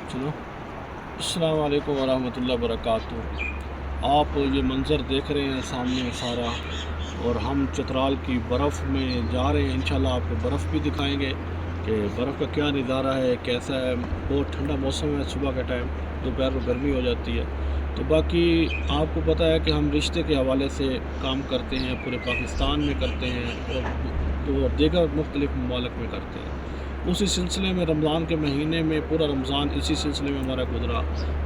चलो। अस्सलाम वालेकुम वरहमतुल्लाहि वबरकातुहू। आप ये मंज़र देख रहे हैं सामने सारा, और हम चतराल की बर्फ़ में जा रहे हैं। इंशाल्लाह आपको बर्फ़ भी दिखाएंगे कि बर्फ़ का क्या नज़ारा है, कैसा है। बहुत ठंडा मौसम है सुबह के टाइम, दोपहर को गर्मी हो जाती है। तो बाकी आपको पता है कि हम रिश्ते के हवाले से काम करते हैं, पूरे पाकिस्तान में करते हैं और दीगर मुख्तलिफ़ ममालिक में करते हैं। उसी सिलसिले में रमज़ान के महीने में पूरा रमज़ान इसी सिलसिले में हमारा गुजरा।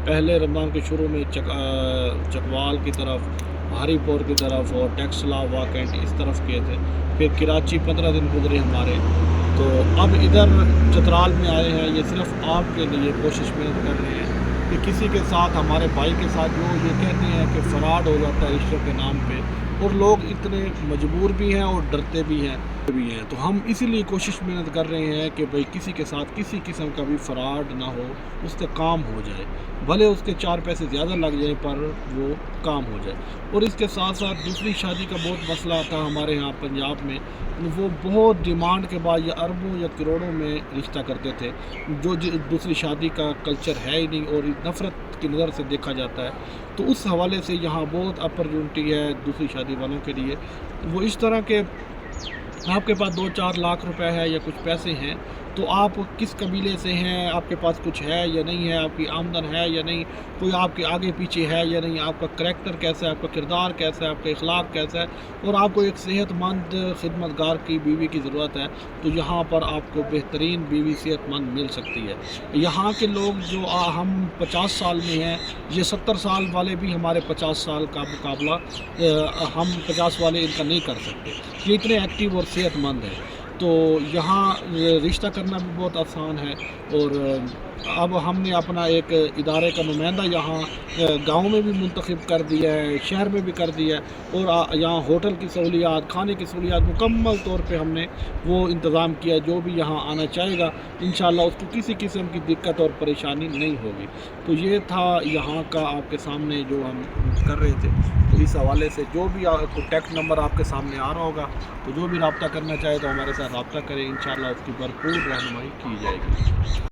पहले रमज़ान के शुरू में चकवाल की तरफ, हरीपुर की तरफ और टेक्सला वाकेंट इस तरफ किए थे। फिर कराची 15 दिन गुजरे हमारे। तो अब इधर चतराल में आए हैं। ये सिर्फ आपके लिए कोशिश में कर रहे हैं कि किसी के साथ, हमारे भाई के साथ जो ये कहते हैं कि फ़राड हो जाता है रिश्ते के नाम पे, और लोग इतने मजबूर भी हैं और डरते भी हैं। तो हम इसीलिए कोशिश मेहनत कर रहे हैं कि भाई किसी के साथ किसी किस्म का भी फ़राड ना हो, उसका काम हो जाए, भले उसके 4 पैसे ज़्यादा लग जाए पर वो काम हो जाए। और इसके साथ साथ दूसरी शादी का बहुत मसला था हमारे यहाँ पंजाब में। वो बहुत डिमांड के बाद या अरबों या करोड़ों में रिश्ता करते थे, जो दूसरी शादी का कल्चर है ही नहीं और नफ़रत की नज़र से देखा जाता है। तो उस हवाले से यहाँ बहुत अपॉर्चुनिटी है दूसरी शादी वालों के लिए। वो इस तरह के, आपके पास 2-4 लाख रुपए है या कुछ पैसे हैं, तो आप किस कबीले से हैं, आपके पास कुछ है या नहीं है, आपकी आमदन है या नहीं, कोई आपके आगे पीछे है या नहीं, आपका करैक्टर कैसा है, आपका किरदार कैसा है, आपका इखलाक कैसा है, और आपको एक सेहतमंद खिदमतगार की बीवी की ज़रूरत है, तो यहाँ पर आपको बेहतरीन बीवी सेहतमंद मिल सकती है। यहाँ के लोग जो हम 50 साल में हैं, ये 70 साल वाले भी हमारे 50 साल का मुकाबला हम 50 वाले इनका नहीं कर सकते। ये इतने एक्टिव और सेहतमंद है। तो यहाँ रिश्ता करना भी बहुत आसान है। और अब हमने अपना एक इदारे का नुमाइंदा यहाँ गांव में भी मुंतखब कर दिया है, शहर में भी कर दिया है, और यहाँ होटल की सहूलियात, खाने की सहूलियात मुकम्मल तौर पे हमने वो इंतज़ाम किया। जो भी यहाँ आना चाहेगा इंशाल्लाह उसको किसी किस्म की दिक्कत और परेशानी नहीं होगी। तो ये था यहाँ का आपके सामने जो हम कर रहे थे। तो इस हवाले से जो भी कॉन्टैक्ट नंबर आपके सामने आ रहा होगा, तो जो भी रब्ता करना चाहे तो हमारे साथ रब्ता करें। इंशाल्लाह उसकी भरपूर रहनुमाई की जाएगी।